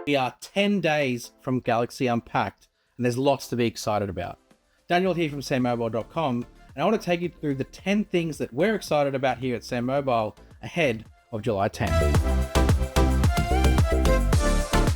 We are 10 days from Galaxy Unpacked, and there's lots to be excited about. Daniel here from SamMobile.com, and I want to take you through the 10 things that we're excited about here at SamMobile ahead of July 10th.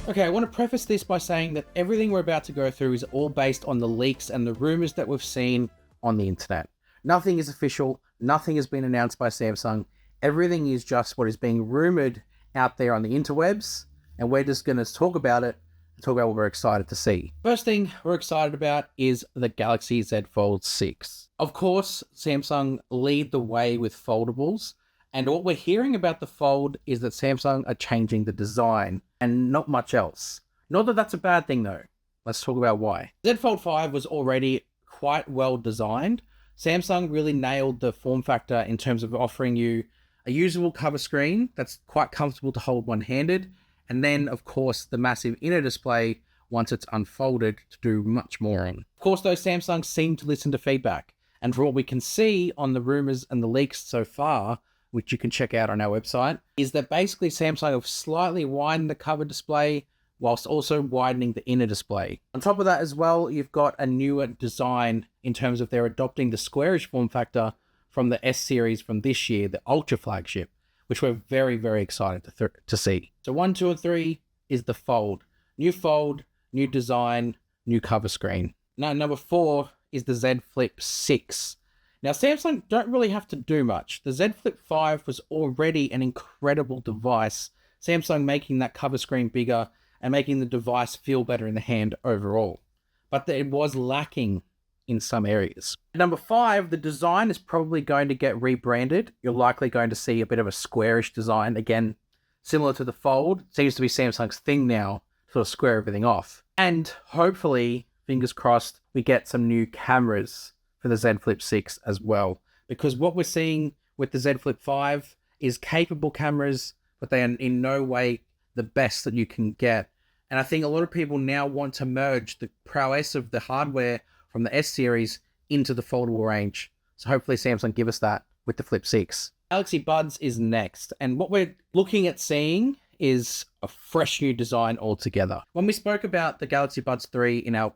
Okay, I want to preface this by saying that everything we're about to go through is all based on the leaks and the rumors that we've seen on the internet. Nothing is official, nothing has been announced by Samsung. Everything is just what is being rumored out there on the interwebs, and we're just going to talk about it and talk about what we're excited to see. First thing we're excited about is the Galaxy Z Fold 6. Of course, Samsung lead the way with foldables, and what we're hearing about the Fold is that Samsung are changing the design and not much else. Not that that's a bad thing though. Let's talk about why. Z Fold 5 was already quite well designed. Samsung really nailed the form factor in terms of offering you a usable cover screen that's quite comfortable to hold one-handed, and then of course the massive inner display once it's unfolded to do much more on. Of course though, Samsung seem to listen to feedback, and for what we can see on the rumors and the leaks so far, which you can check out on our website, is that basically Samsung have slightly widened the cover display whilst also widening the inner display. On top of that as well, you've got a newer design in terms of they're adopting the squarish form factor from the S series from this year, the Ultra flagship, which we're very, very excited to see. So 1, 2, and 3 is the Fold. New design, new cover screen. Now, number 4 is the Z Flip 6. Now, Samsung don't really have to do much. The Z Flip 5 was already an incredible device. Samsung making that cover screen bigger and making the device feel better in the hand overall. But it was lacking in some areas. Number 5, the design is probably going to get rebranded. You're likely going to see a bit of a squarish design. Again, similar to the Fold. Seems to be Samsung's thing now, to sort of square everything off. And hopefully, fingers crossed, we get some new cameras for the Z Flip 6 as well. Because what we're seeing with the Z Flip 5 is capable cameras, but they are in no way the best that you can get. And I think a lot of people now want to merge the prowess of the hardware from the S series into the foldable range. So hopefully Samsung give us that with the Flip 6. Galaxy Buds is next. And what we're looking at seeing is a fresh new design altogether. When we spoke about the Galaxy Buds 3 in our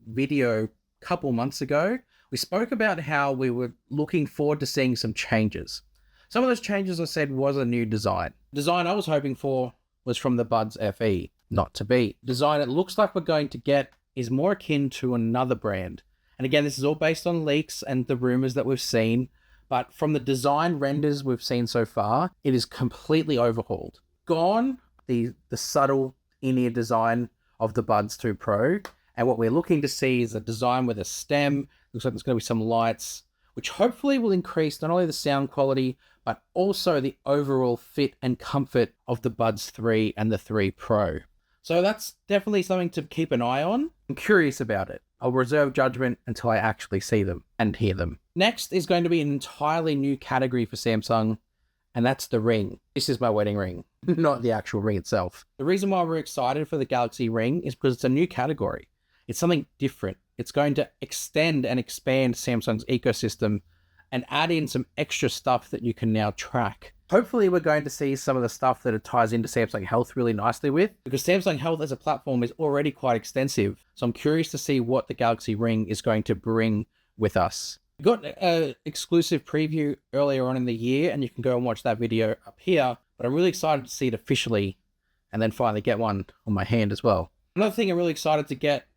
video a couple months ago, we spoke about how we were looking forward to seeing some changes. Some of those changes I said was a new design. Design I was hoping for was from the Buds FE. Not to be. Design it looks like we're going to get is more akin to another brand. And again, this is all based on leaks and the rumors that we've seen, but from the design renders we've seen so far, it is completely overhauled. Gone the subtle in-ear design of the Buds 2 Pro, and what we're looking to see is a design with a stem. Looks like there's going to be some lights, which hopefully will increase not only the sound quality, but also the overall fit and comfort of the Buds 3 and the 3 Pro. So that's definitely something to keep an eye on. I'm curious about it. I'll reserve judgment until I actually see them and hear them. Next is going to be an entirely new category for Samsung, and that's the ring. This is my wedding ring, not the actual ring itself. The reason why we're excited for the Galaxy ring is because it's a new category. It's something different. It's going to extend and expand Samsung's ecosystem and add in some extra stuff that you can now track. Hopefully we're going to see some of the stuff that it ties into Samsung Health really nicely with, because Samsung Health as a platform is already quite extensive. So I'm curious to see what the Galaxy Ring is going to bring with us. We got an exclusive preview earlier on in the year, and you can go and watch that video up here, but I'm really excited to see it officially and then finally get one on my hand as well. Another thing I'm really excited to get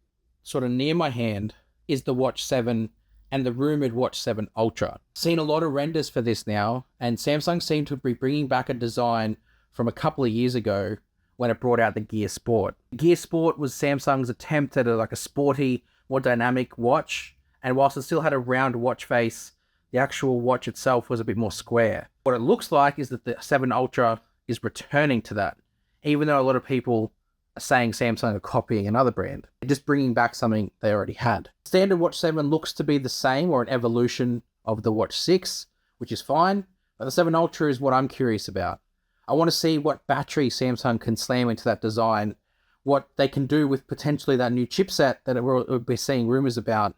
sort of near my hand is the Watch 7 and the rumored Watch 7 Ultra. Seen a lot of renders for this now, and Samsung seemed to be bringing back a design from a couple of years ago when it brought out the Gear Sport. Gear Sport was Samsung's attempt at a sporty, more dynamic watch, and whilst it still had a round watch face, the actual watch itself was a bit more square. What it looks like is that the 7 Ultra is returning to that, even though a lot of people saying Samsung are copying another brand. They're just bringing back something they already had. Standard Watch 7 looks to be the same or an evolution of the Watch 6, which is fine, but the 7 Ultra is what I'm curious about. I want to see what battery Samsung can slam into that design, what they can do with potentially that new chipset that we'll be seeing rumors about.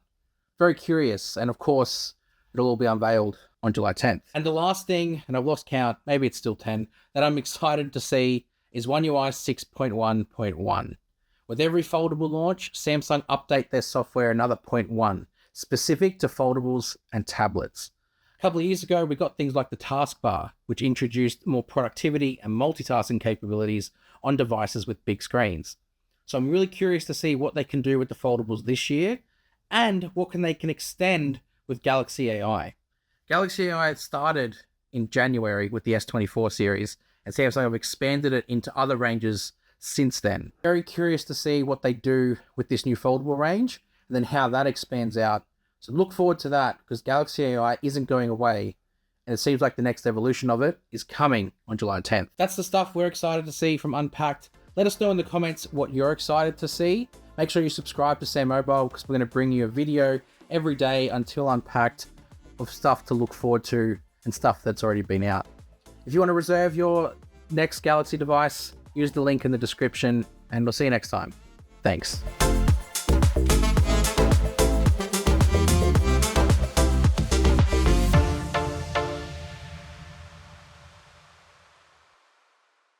Very curious, and of course, it'll all be unveiled on July 10th. And the last thing, and I've lost count, maybe it's still 10, that I'm excited to see is One UI 6.1.1. With every foldable launch, Samsung update their software another 0.1, specific to foldables and tablets. A couple of years ago, we got things like the taskbar, which introduced more productivity and multitasking capabilities on devices with big screens. So I'm really curious to see what they can do with the foldables this year and what they can extend with Galaxy AI. Galaxy AI started in January with the S24 series, and Samsung have expanded it into other ranges since then. Very curious to see what they do with this new foldable range and then how that expands out. So look forward to that, because Galaxy AI isn't going away, and it seems like the next evolution of it is coming on July 10th. That's the stuff we're excited to see from Unpacked. Let us know in the comments what you're excited to see. Make sure you subscribe to SamMobile, because we're going to bring you a video every day until Unpacked of stuff to look forward to and stuff that's already been out. If you want to reserve your next Galaxy device, use the link in the description, and we'll see you next time. Thanks.